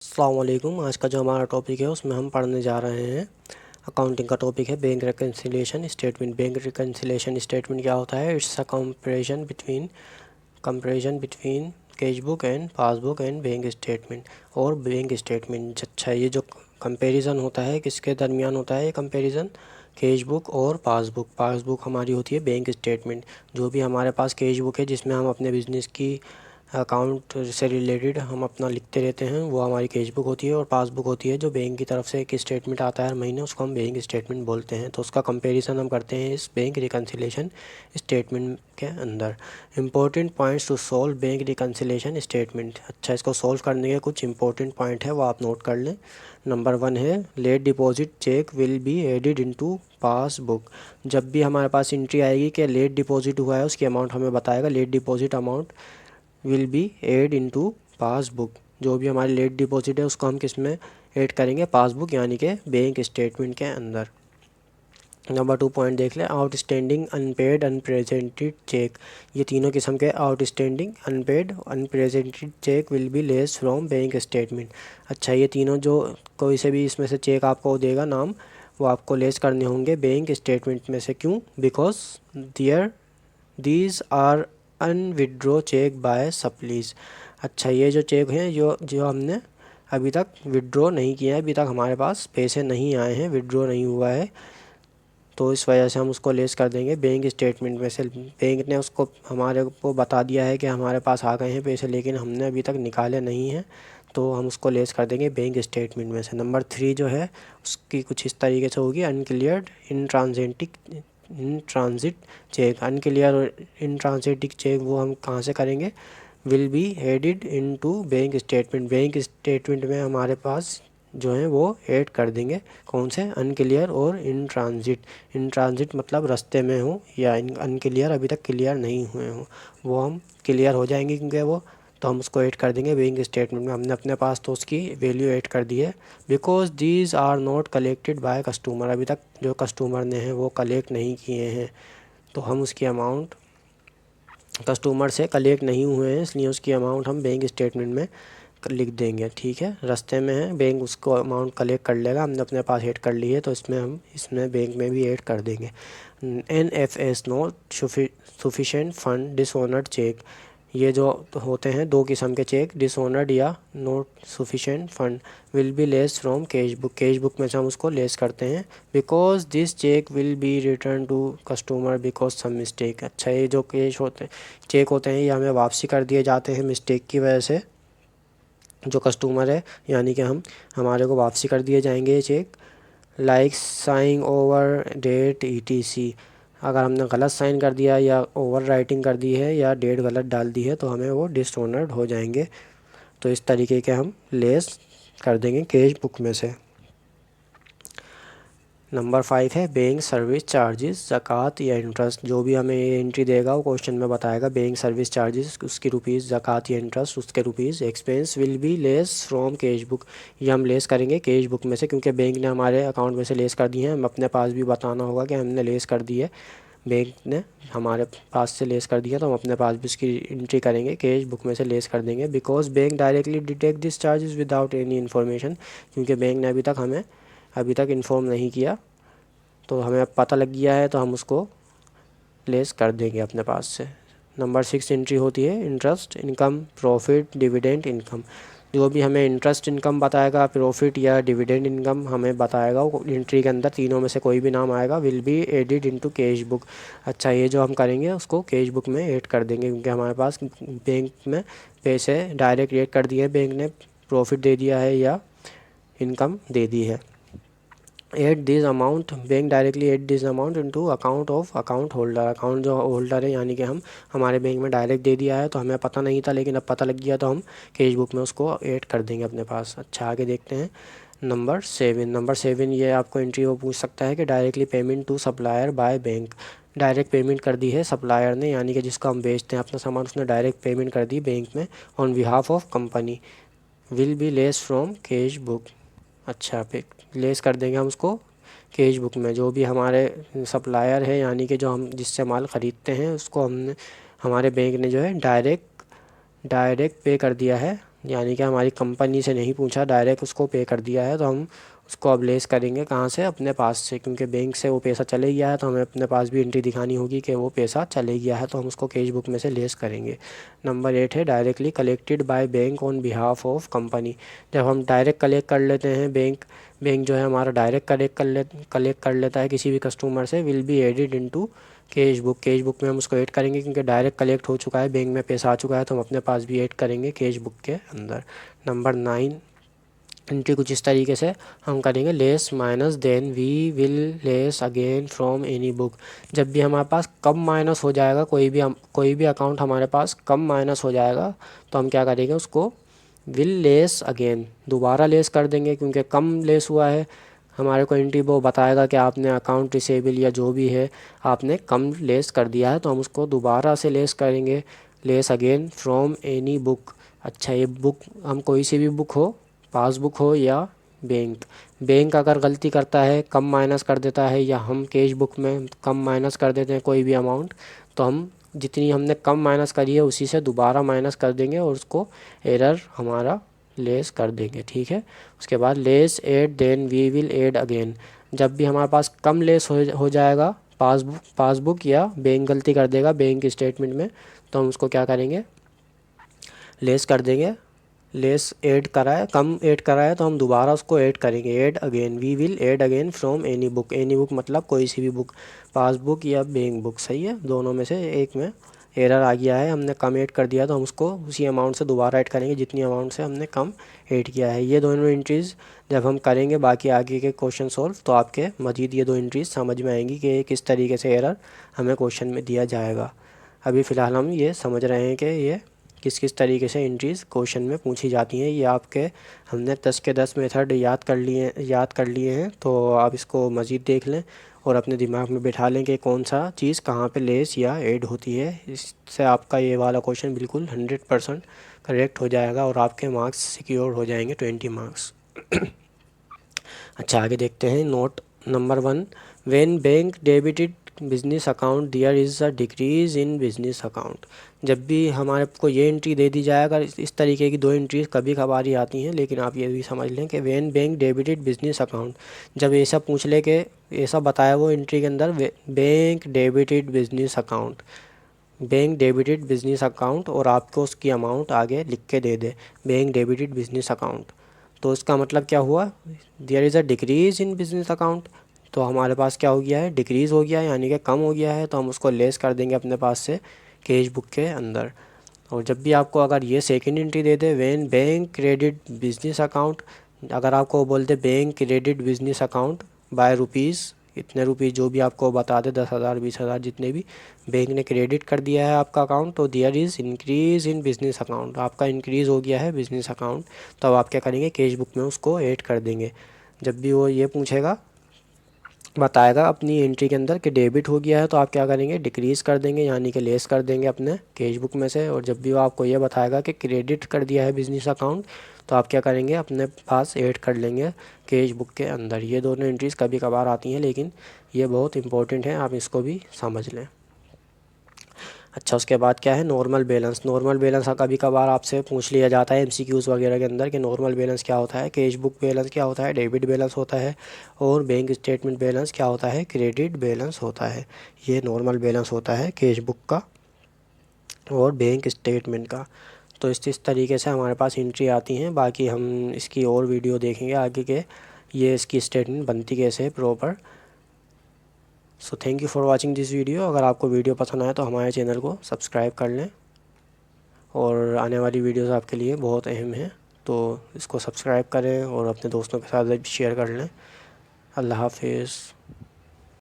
अस्सलाम वालेकुम। आज का जो हमारा टॉपिक है उसमें हम पढ़ने जा रहे हैं अकाउंटिंग का टॉपिक है bank reconciliation statement. Bank reconciliation statement क्या होता है? It's a comparison between cash book and passbook and bank statement और बैंक स्टेटमेंट। अच्छा, ये जो कंपैरिजन होता है किसके दरमियान होता है? ये कंपैरिजन कैश बुक और पासबुक। पासबुक हमारी होती है बैंक स्टेटमेंट। जो भी हमारे पास कैश बुक है जिसमें हम अपने बिजनेस की अकाउंट से रिलेटेड हम अपना लिखते रहते हैं, वो हमारी कैश बुक होती है। और पासबुक होती है जो बैंक की तरफ से एक स्टेटमेंट आता है हर महीने, उसको हम बैंक स्टेटमेंट बोलते हैं। तो उसका कंपैरिजन हम करते हैं इस बैंक रिकन्सिलिएशन स्टेटमेंट के अंदर। Important points to solve bank reconciliation statement. अच्छा, इसको सॉल्व करने के कुछ इंपॉर्टेंट पॉइंट है वो आप नोट कर लें। नंबर 1 है late deposit cheque will be added into passbook. जब भी हमारे पास एंट्री आएगी कि लेट डिपॉजिट हुआ है उसकी अमाउंट हमें बताएगा। Late deposit amount will be add into passbook. जो भी हमारी लेट डिपॉजिट है उसको हम किस में ऐड करेंगे? पासबुक यानी कि बैंक स्टेटमेंट के अंदर। नंबर 2 पॉइंट देख लें। Outstanding unpaid unpresented cheque. ये तीनों किस्म के outstanding unpaid unpresented cheque will be less from bank statement. अच्छा, ये तीनों जो कोई से भी इसमें से चेक आपको देगा नाम, वो आपको लेस करने होंगे बैंक स्टेटमेंट में से। क्यों? Because these are unwithdrawn cheque by supplies. अच्छा, ये जो चेक हैं जो जो हमने अभी तक विड्रॉ नहीं किया है, अभी तक हमारे पास पैसे नहीं आए हैं, विड्रॉ नहीं हुआ है, तो इस वजह से हम उसको लेस कर देंगे बैंक स्टेटमेंट में से। बैंक ने उसको हमारे को बता दिया है कि हमारे पास आ गए हैं पैसे, लेकिन हमने अभी तक निकाले नहीं हैं, तो हम उसको लेस कर देंगे बैंक स्टेटमेंट में से। नंबर 3 जो है उसकी कुछ इस तरीके से होगी। अनक्लियर्ड इन ट्रांजिट चेक। अनक्लियर और इन ट्रांजिटिक चेक वो हम कहाँ से करेंगे? Will be added into bank statement. Bank statement में हमारे पास जो है वो ऐड कर देंगे। कौन से? अनक्लियर और इन ट्रांजिट। इन ट्रांजिट मतलब रास्ते में हो, या अनक्लियर अभी तक क्लियर नहीं हुए हों, वो हम क्लियर हो जाएंगे क्योंकि वो, तो हम उसको ऐड कर देंगे बैंक स्टेटमेंट में। हमने अपने पास तो उसकी वैल्यू ऐड कर दी है। Because these are not collected by customer. अभी तक जो कस्टमर ने हैं वो कलेक्ट नहीं किए हैं, तो हम उसकी अमाउंट कस्टमर से कलेक्ट नहीं हुए हैं, इसलिए उसकी अमाउंट हम बैंक स्टेटमेंट में लिख देंगे। ठीक है, रास्ते में है, बैंक उसको अमाउंट कलेक्ट कर लेगा, हमने अपने पास ऐड कर ली है, तो इसमें बैंक में भी ऐड कर देंगे। NFS not sufficient fund dishonoured cheque. ये जो होते हैं दो किस्म के चेक, डिसऑनर्ड या not sufficient fund, will be less from cash book. Cash book में से हम उसको लेस करते हैं। Because this cheque will be return to customer because some mistake. अच्छा, ये जो कैश होते हैं चेक होते हैं ये हमें वापसी कर दिए जाते हैं मिस्टेक की वजह से। जो कस्टमर है यानी कि हमारे को वापसी कर दिए जाएंगे ये cheque. Like sign over date ETC। अगर हमने गलत साइन कर दिया या ओवर राइटिंग कर दी है या डेट गलत डाल दी है तो हमें वो डिसऑनर्ड हो जाएंगे। तो इस तरीके के हम लेस कर देंगे कैश बुक में से। नंबर 5 है बैंक सर्विस चार्जेस, ज़कात या इंटरेस्ट। जो भी हमें ये एंट्री देगा वो क्वेश्चन में बताएगा बैंक सर्विस चार्जेस उसकी रुपीज़, ज़कात या इंटरेस्ट उसके rupees. Expense will be less from cash book. ये हम लेस करेंगे कैश बुक में से क्योंकि बैंक ने हमारे अकाउंट में से लेस कर दी है। हम अपने पास भी बताना होगा कि हमने लेस कर दी है, बैंक ने हमारे पास से लेस कर दिया, तो हम अपने पास भी उसकी एंट्री करेंगे, कैश बुक में से लेस कर देंगे। Because bank directly detect this charges without any information. क्योंकि बैंक ने अभी तक इन्फॉर्म नहीं किया, तो हमें अब पता लग गया है, तो हम उसको लेस कर देंगे अपने पास से। नंबर 6 एंट्री होती है interest income, profit, dividend income. जो भी हमें इंटरेस्ट इनकम बताएगा, प्रॉफिट या डिविडेंड इनकम हमें बताएगा, वो एंट्री के अंदर तीनों में से कोई भी नाम आएगा, will be added into cash book. अच्छा, ये जो हम करेंगे उसको कैश बुक में ऐड कर देंगे क्योंकि हमारे पास बैंक में पैसे डायरेक्ट ऐड कर दिए, बैंक ने प्रॉफिट दे दिया है या इनकम दे दी है। Add this amount, bank directly add this amount into account of account holder. Account जो होल्डर है यानी कि हमारे बैंक में डायरेक्ट दे दिया है, तो हमें पता नहीं था लेकिन अब पता लग गया, तो हम कैश बुक में उसको ऐड कर देंगे अपने पास। अच्छा, आगे देखते हैं नंबर 7। ये आपको एंट्री वो पूछ सकता है कि directly payment to supplier by bank. Direct payment कर दी है सप्लायर ने, यानी कि जिसको हम बेचते हैं अपना सामान, उसने डायरेक्ट पेमेंट कर दी बैंक में on behalf of company, will be less from cash book. अच्छा, पे लेस कर देंगे हम उसको कैश बुक में। जो भी हमारे सप्लायर है यानी कि जो हम जिससे माल ख़रीदते हैं उसको हमारे बैंक ने जो है डायरेक्ट पे कर दिया है यानी कि हमारी कंपनी से नहीं पूछा, डायरेक्ट उसको पे कर दिया है। तो हम उसको अब लेस करेंगे कहाँ से, अपने पास से, क्योंकि बैंक से वो पैसा चले गया है तो हमें अपने पास भी एंट्री दिखानी होगी कि वो पैसा चले गया है, तो हम उसको कैश बुक में से लेस करेंगे। नंबर 8 है directly collected by bank on behalf of company. जब हम डायरेक्ट कलेक्ट कर लेते हैं, बैंक जो है हमारा डायरेक्ट कलेक्ट कर लेता है किसी भी कस्टमर से, will be added into cash book में हम उसको ऐड करेंगे, क्योंकि डायरेक्ट कलेक्ट हो चुका है, बैंक में पैसा आ चुका है, तो हम अपने पास भी ऐड करेंगे कैश बुक के अंदर। नंबर 9 एंट्री कुछ इस तरीके से हम करेंगे, less minus then we will less again from any book. जब भी हमारे पास कम माइनस हो जाएगा, कोई भी अकाउंट हमारे पास कम माइनस हो जाएगा, तो हम क्या करेंगे, उसको विल लेस अगेन दोबारा लेस कर देंगे, क्योंकि कम लेस हुआ है। हमारे को एंट्री वो बताएगा कि आपने अकाउंट रिसेबल या जो भी है आपने कम लेस कर दिया है, तो हम उसको दोबारा से लेस करेंगे, less again from any book. अच्छा, ये बुक हम कोई सी भी बुक हो, पासबुक हो या बैंक अगर गलती करता है, कम माइनस कर देता है, या हम कैश बुक में कम माइनस कर देते हैं कोई भी अमाउंट, तो हम जितनी हमने कम माइनस करी है उसी से दोबारा माइनस कर देंगे और उसको एरर हमारा लेस कर देंगे। ठीक है, उसके बाद less add then we will add again. जब भी हमारे पास कम लेस हो जाएगा, पासबुक या बैंक गलती कर देगा बैंक स्टेटमेंट में, तो हम उसको क्या करेंगे, लेस कर देंगे। लेस ऐड करा है, कम ऐड करा है, तो हम दोबारा उसको ऐड करेंगे, add again, we will add again from any book. Any book मतलब कोई सी भी बुक, पासबुक या बैंक बुक, सही है, दोनों में से एक में एरर आ गया है, हमने कम ऐड कर दिया, तो हम उसको उसी अमाउंट से दोबारा ऐड करेंगे जितनी अमाउंट से हमने कम ऐड किया है। ये दोनों एंट्रीज़ जब हम करेंगे बाकी आगे के क्वेश्चन सॉल्व, तो आपके मज़ीद ये दो एंट्रीज़ समझ में आएंगी कि किस तरीके से एरर हमें क्वेश्चन में दिया जाएगा। अभी फ़िलहाल हम ये समझ रहे हैं कि ये किस किस तरीके से एंट्रीज़ क्वेश्चन में पूछी जाती हैं। ये आपके हमने 10 के 10 मेथड याद कर लिए हैं, तो आप इसको मज़ीद देख लें और अपने दिमाग में बिठा लें कि कौन सा चीज़ कहाँ पे लेस या ऐड होती है। इससे आपका ये वाला क्वेश्चन बिल्कुल 100% करेक्ट हो जाएगा और आपके मार्क्स सिक्योर हो जाएंगे, 20 मार्क्स। अच्छा, आगे देखते हैं। Note number 1, when bank debited business account there is a decrease in business account. जब भी हमारे को ये एंट्री दे दी जाए, अगर इस तरीके की दो एंट्रीज कभी कभार ही आती हैं, लेकिन आप ये भी समझ लें कि when bank debited business account, जब ऐसा पूछ ले के ऐसा बताया वो एंट्री के अंदर, bank debited business account, bank debited business account, और आपको उसकी अमाउंट आगे लिख के दे दे, बैंक डेबिटेड बिजनेस अकाउंट, तो इसका मतलब क्या हुआ, there is a decrease in business account. तो हमारे पास क्या हो गया है, डिक्रीज़ हो गया है, यानी कि कम हो गया है, तो हम उसको लेस कर देंगे अपने पास से कैश बुक के अंदर। और जब भी आपको अगर ये second entry they they, when bank credit business account, अगर आपको बोलते bank credit business account by rupees, इतने रुपीज़ जो भी आपको बता दे, 10,000 20,000 जितने भी बैंक ने क्रेडिट कर दिया है आपका अकाउंट, तो there is increase in business account, आपका इंक्रीज़ हो गया है बिजनेस अकाउंट, तो अब आप क्या करेंगे, कैश बुक में उसको ऐड कर देंगे। जब भी वो ये पूछेगा, बताएगा अपनी एंट्री के अंदर कि डेबिट हो गया है, तो आप क्या करेंगे, डिक्रीज़ कर देंगे, यानी कि लेस कर देंगे अपने कैश बुक में से। और जब भी वो आपको ये बताएगा कि क्रेडिट कर दिया है बिजनेस अकाउंट, तो आप क्या करेंगे, अपने पास ऐड कर लेंगे कैश बुक के अंदर। ये दोनों एंट्रीज़ कभी कभार आती हैं, लेकिन ये बहुत इंपॉर्टेंट है, आप इसको भी समझ लें। अच्छा, उसके बाद क्या है, नॉर्मल बैलेंस। नॉर्मल बैलेंस कभी कभार आपसे पूछ लिया जाता है एमसीक्यूज़ वगैरह के अंदर कि नॉर्मल बैलेंस क्या होता है, कैश बुक बैलेंस क्या होता है, डेबिट बैलेंस होता है, और बैंक स्टेटमेंट बैलेंस क्या होता है, क्रेडिट बैलेंस होता है। ये नॉर्मल बैलेंस होता है कैश बुक का और बैंक स्टेटमेंट का। तो इस तरीके से हमारे पास एंट्री आती हैं। बाकी हम इसकी और वीडियो देखेंगे आगे के, ये इसकी स्टेटमेंट बनती कैसे है proper. So thank you for watching this video. अगर आपको वीडियो पसंद आए तो हमारे चैनल को सब्सक्राइब कर लें, और आने वाली वीडियोस आपके लिए बहुत अहम है, तो इसको सब्सक्राइब करें और अपने दोस्तों के साथ शेयर कर लें। अल्लाह हाफिज़।